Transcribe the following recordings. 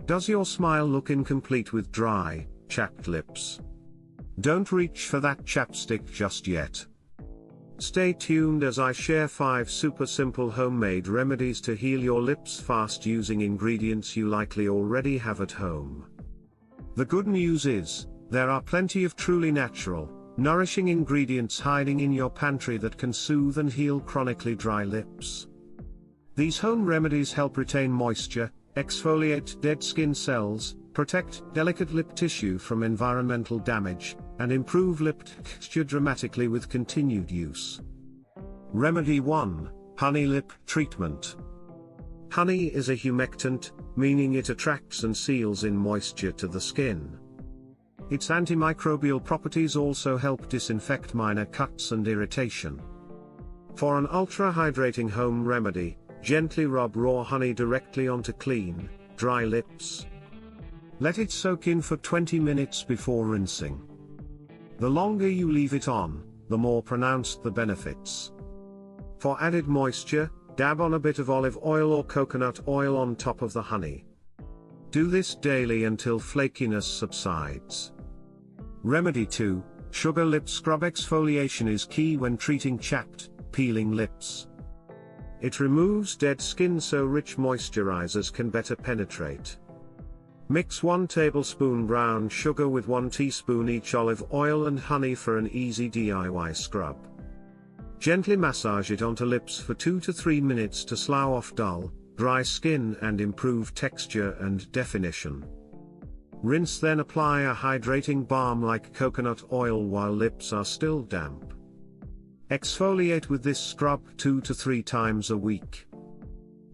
Does your smile look incomplete with dry, chapped lips? Don't reach for that chapstick just yet. Stay tuned as I share 5 super simple homemade remedies to heal your lips fast using ingredients you likely already have at home. The good news is, there are plenty of truly natural, nourishing ingredients hiding in your pantry that can soothe and heal chronically dry lips. These home remedies help retain moisture, exfoliate dead skin cells, protect delicate lip tissue from environmental damage, and improve lip texture dramatically with continued use. Remedy 1: Honey Lip Treatment. Honey is a humectant, meaning it attracts and seals in moisture to the skin. Its antimicrobial properties also help disinfect minor cuts and irritation. For an ultra-hydrating home remedy, gently rub raw honey directly onto clean, dry lips. Let it soak in for 20 minutes before rinsing. The longer you leave it on, the more pronounced the benefits. For added moisture, dab on a bit of olive oil or coconut oil on top of the honey. Do this daily until flakiness subsides. Remedy 2: Sugar Lip Scrub. Exfoliation is key when treating chapped, peeling lips. It removes dead skin so rich moisturizers can better penetrate. Mix 1 tablespoon brown sugar with 1 teaspoon each olive oil and honey for an easy DIY scrub. Gently massage it onto lips for 2 to 3 minutes to slough off dull, dry skin and improve texture and definition. Rinse, then apply a hydrating balm like coconut oil while lips are still damp. Exfoliate with this scrub 2 to 3 times a week.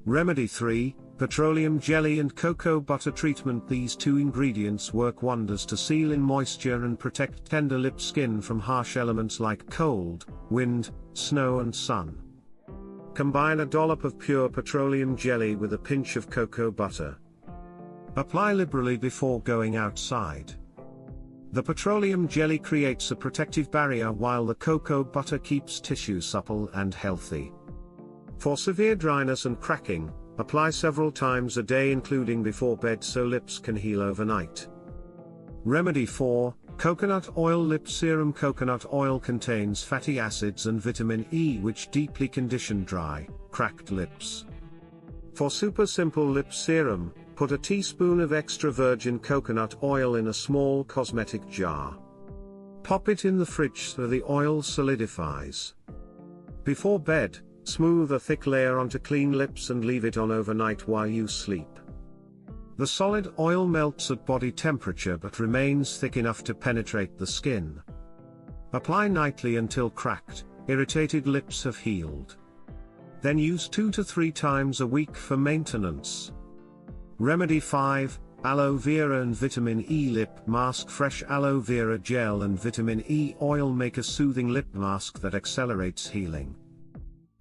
Remedy 3: Petroleum jelly and cocoa butter treatment. These 2 ingredients work wonders to seal in moisture and protect tender lip skin from harsh elements like cold, wind, snow and sun. Combine a dollop of pure petroleum jelly with a pinch of cocoa butter. Apply liberally before going outside. The petroleum jelly creates a protective barrier while the cocoa butter keeps tissue supple and healthy. For severe dryness and cracking, apply several times a day including before bed so lips can heal overnight. Remedy 4: Coconut oil lip serum. Coconut oil contains fatty acids and vitamin E which deeply condition dry, cracked lips. For super simple lip serum, put a teaspoon of extra virgin coconut oil in a small cosmetic jar. Pop it in the fridge so the oil solidifies. Before bed, smooth a thick layer onto clean lips and leave it on overnight while you sleep. The solid oil melts at body temperature but remains thick enough to penetrate the skin. Apply nightly until cracked, irritated lips have healed. Then use 2 to 3 times a week for maintenance. Remedy 5: Aloe vera and vitamin E lip mask. Fresh aloe vera gel and vitamin E oil make a soothing lip mask that accelerates healing.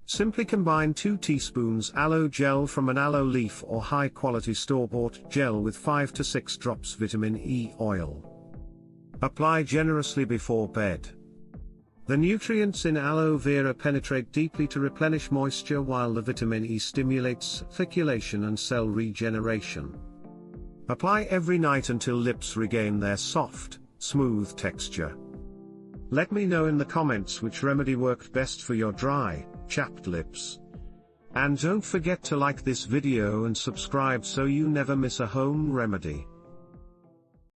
Simply combine 2 teaspoons aloe gel from an aloe leaf or high-quality store-bought gel with 5 to 6 drops vitamin E oil. Apply generously before bed. The nutrients in aloe vera penetrate deeply to replenish moisture while the vitamin E stimulates circulation and cell regeneration. Apply every night until lips regain their soft, smooth texture. Let me know in the comments which remedy worked best for your dry, chapped lips. And don't forget to like this video and subscribe so you never miss a home remedy.